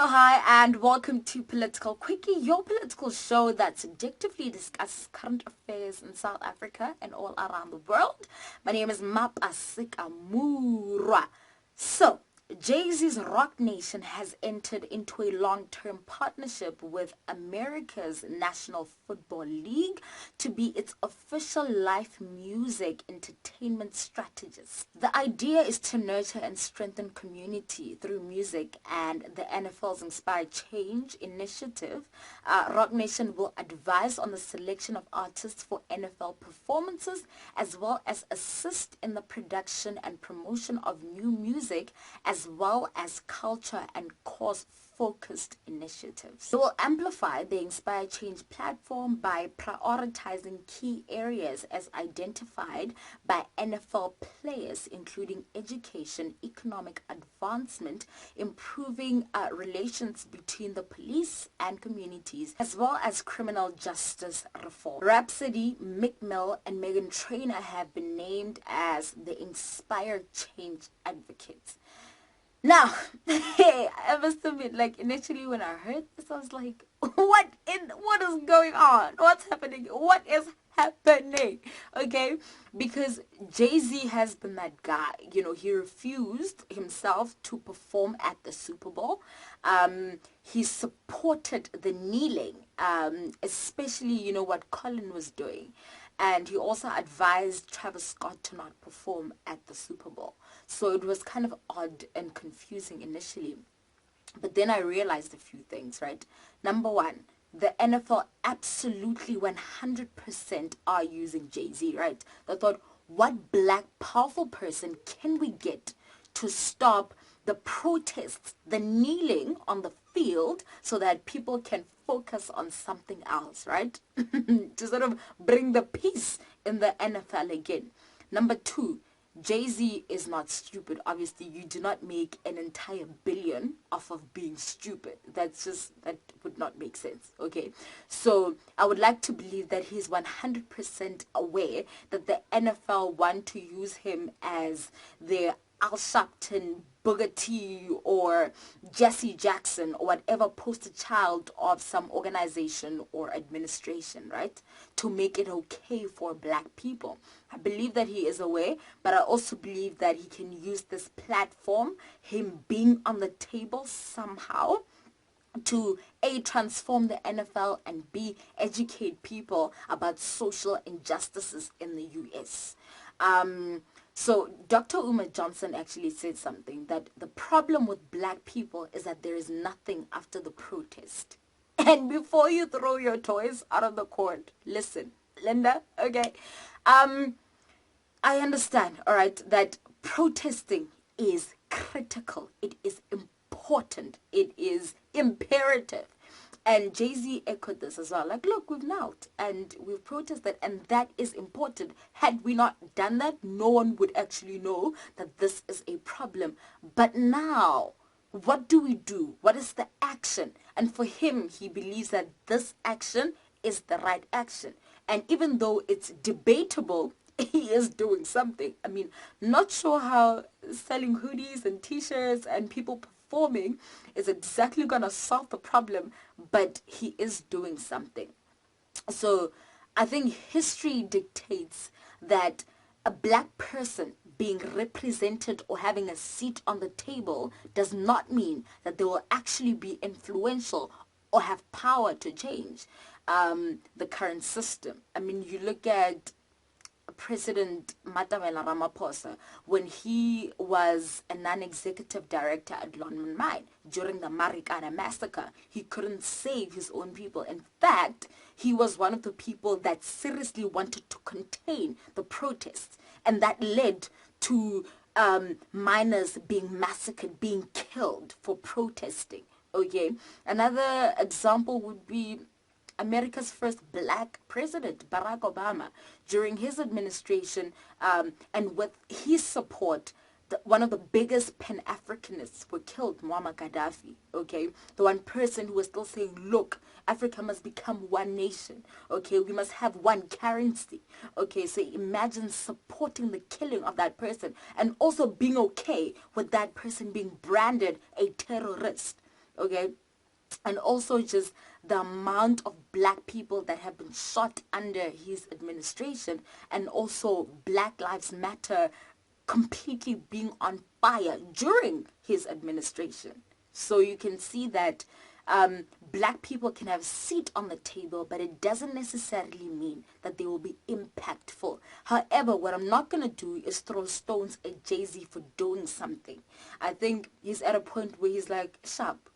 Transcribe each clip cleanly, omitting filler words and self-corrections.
Hello, hi, and welcome to Political Quickie, your political show that subjectively discusses current affairs in South Africa and all around the world. My name is Mapasika Murwa. So, Jay-Z's Rock Nation has entered into a long-term partnership with America's National Football League to be its official live music entertainment strategist. The idea is to nurture and strengthen community through music, and the NFL's Inspire Change initiative. Rock Nation will advise on the selection of artists for NFL performances, as well as assist in the production and promotion of new music, as well as culture and cause-focused initiatives. It will amplify the Inspire Change platform by prioritizing key areas as identified by NFL players, including education, economic advancement, improving relations between the police and communities, as well as criminal justice reform. Rhapsody, Meek Mill, and Meghan Trainor have been named as the Inspire Change advocates. Now, I must admit, like, initially when I heard this, I was like, what is going on? What's happening? What is happening? Okay? Because Jay-Z has been that guy. You know, he refused himself to perform at the Super Bowl. He supported the kneeling, especially, you know, what Colin was doing. And he also advised Travis Scott to not perform at the Super Bowl. So it was kind of odd and confusing initially. But then I realized a few things, right? Number one, the NFL absolutely 100% are using Jay-Z, right? They thought, what black powerful person can we get to stop the protests, the kneeling on the field, so that people can focus on something else, right? To sort of bring the peace in the NFL again. Number two, Jay-Z is not stupid. Obviously, you do not make an entire billion off of being stupid. That would not make sense, okay? So I would like to believe that he's 100% aware that the NFL want to use him as their Al Sharpton, Booker T, or Jesse Jackson, or whatever poster child of some organization or administration, right? To make it okay for black people. I believe that he is aware, but I also believe that he can use this platform, him being on the table somehow, to A, transform the NFL, and B, educate people about social injustices in the US. So Dr. Umar Johnson actually said something, that the problem with black people is that there is nothing after the protest. And before you throw your toys out of the court, listen, Linda, okay? I understand, all right, that protesting is critical. It is important. It is imperative. And Jay-Z echoed this as well. Like, look, we've knelt and we've protested, and that is important. Had we not done that, no one would actually know that this is a problem. But now, what do we do? What is the action? And for him, he believes that this action is the right action. And even though it's debatable, he is doing something. I mean, not sure how selling hoodies and t-shirts and people performing is exactly going to solve the problem, but he is doing something. So I think history dictates that a black person being represented or having a seat on the table does not mean that they will actually be influential or have power to change the current system. I mean, you look at President Matamela Ramaphosa when he was a non-executive director at Lonmin Mine during the Marikana massacre. He couldn't save his own people. In fact, he was one of the people that seriously wanted to contain the protests, and that led to miners being massacred, being killed for protesting. Okay, another example would be America's first black president, Barack Obama, during his administration, and with his support, one of the biggest Pan-Africanists were killed, Muammar Gaddafi, okay? The one person who was still saying, look, Africa must become one nation, okay? We must have one currency, okay? So imagine supporting the killing of that person and also being okay with that person being branded a terrorist. okay? And also just the amount of black people that have been shot under his administration, and also Black Lives Matter completely being on fire during his administration. So you can see that black people can have a seat on the table, but it doesn't necessarily mean that they will be impactful. However, what I'm not going to do is throw stones at Jay-Z for doing something. I think he's at a point where he's like, sharp,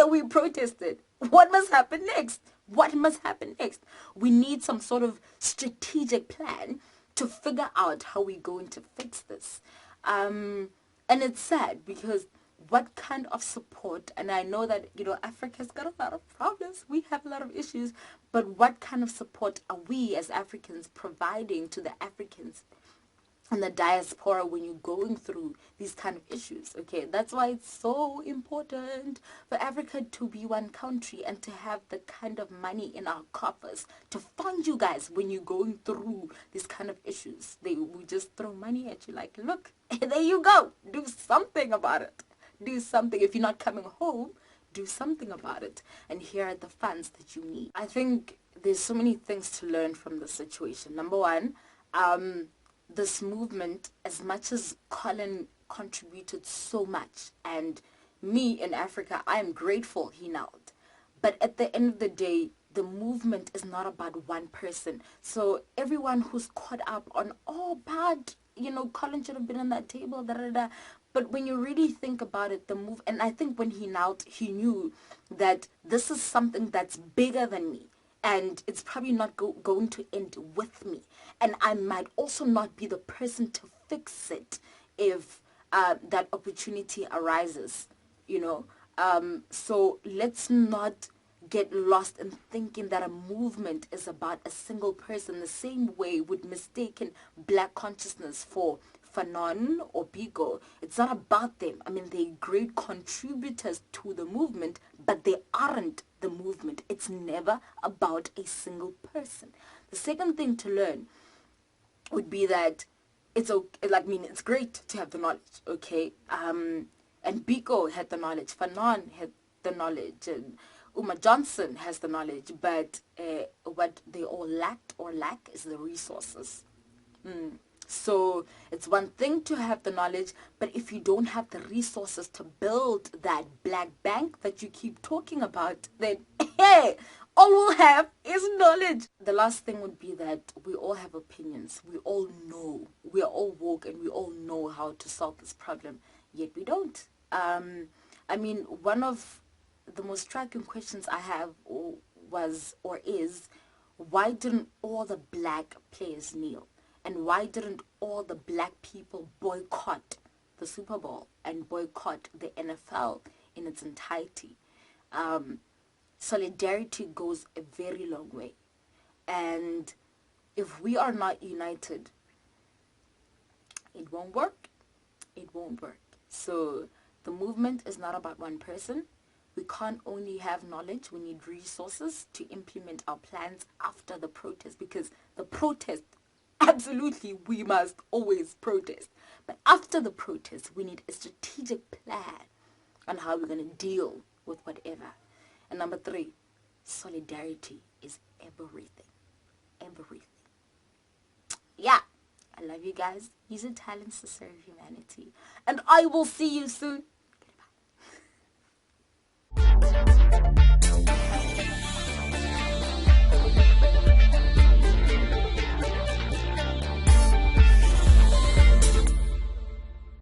we protested. What must happen next? What must happen next? We need some sort of strategic plan to figure out how we're going to fix this. And it's sad because what kind of support, and I know that, Africa's got a lot of problems. We have a lot of issues, but what kind of support are we as Africans providing to the Africans and the diaspora when you're going through these kind of issues? Okay, that's why it's so important for Africa to be one country and to have the kind of money in our coffers to fund you guys when you're going through these kind of issues. We just throw money at you like, look, there you go, do something about it. Do something. If you're not coming home, do something about it. And here are the funds that you need. I think there's so many things to learn from this situation. Number one, this movement, as much as Colin contributed so much, and me in Africa, I am grateful he knelt. But at the end of the day, the movement is not about one person. So everyone who's caught up on, oh, bad, Colin should have been on that table, da da da. But when you really think about it, and I think when he knelt, he knew that this is something that's bigger than me. And it's probably not going to end with me. And I might also not be the person to fix it if that opportunity arises, So let's not get lost in thinking that a movement is about a single person, the same way with mistaken black consciousness for Fanon or Biko. It's not about them. I mean, they're great contributors to the movement, but they aren't the movement. It's never about a single person. The second thing to learn would be that it's okay. It's great to have the knowledge, okay? And Biko had the knowledge. Fanon had the knowledge. And Uma Johnson has the knowledge. But what they all lack is the resources. So it's one thing to have the knowledge, but if you don't have the resources to build that black bank that you keep talking about, then hey, all we'll have is knowledge. The last thing would be that we all have opinions. We all know. We are all woke and we all know how to solve this problem, yet we don't. One of the most striking questions I have is, why didn't all the black players kneel? And why didn't all the black people boycott the Super Bowl and boycott the NFL in its entirety? Solidarity goes a very long way. And if we are not united, it won't work. It won't work. So the movement is not about one person. We can't only have knowledge. We need resources to implement our plans after the protest, because the protest, absolutely, we must always protest. But after the protest, we need a strategic plan on how we're going to deal with whatever. And number 3, solidarity is everything. Everything. Yeah. I love you guys. Use your talents to serve humanity. And I will see you soon.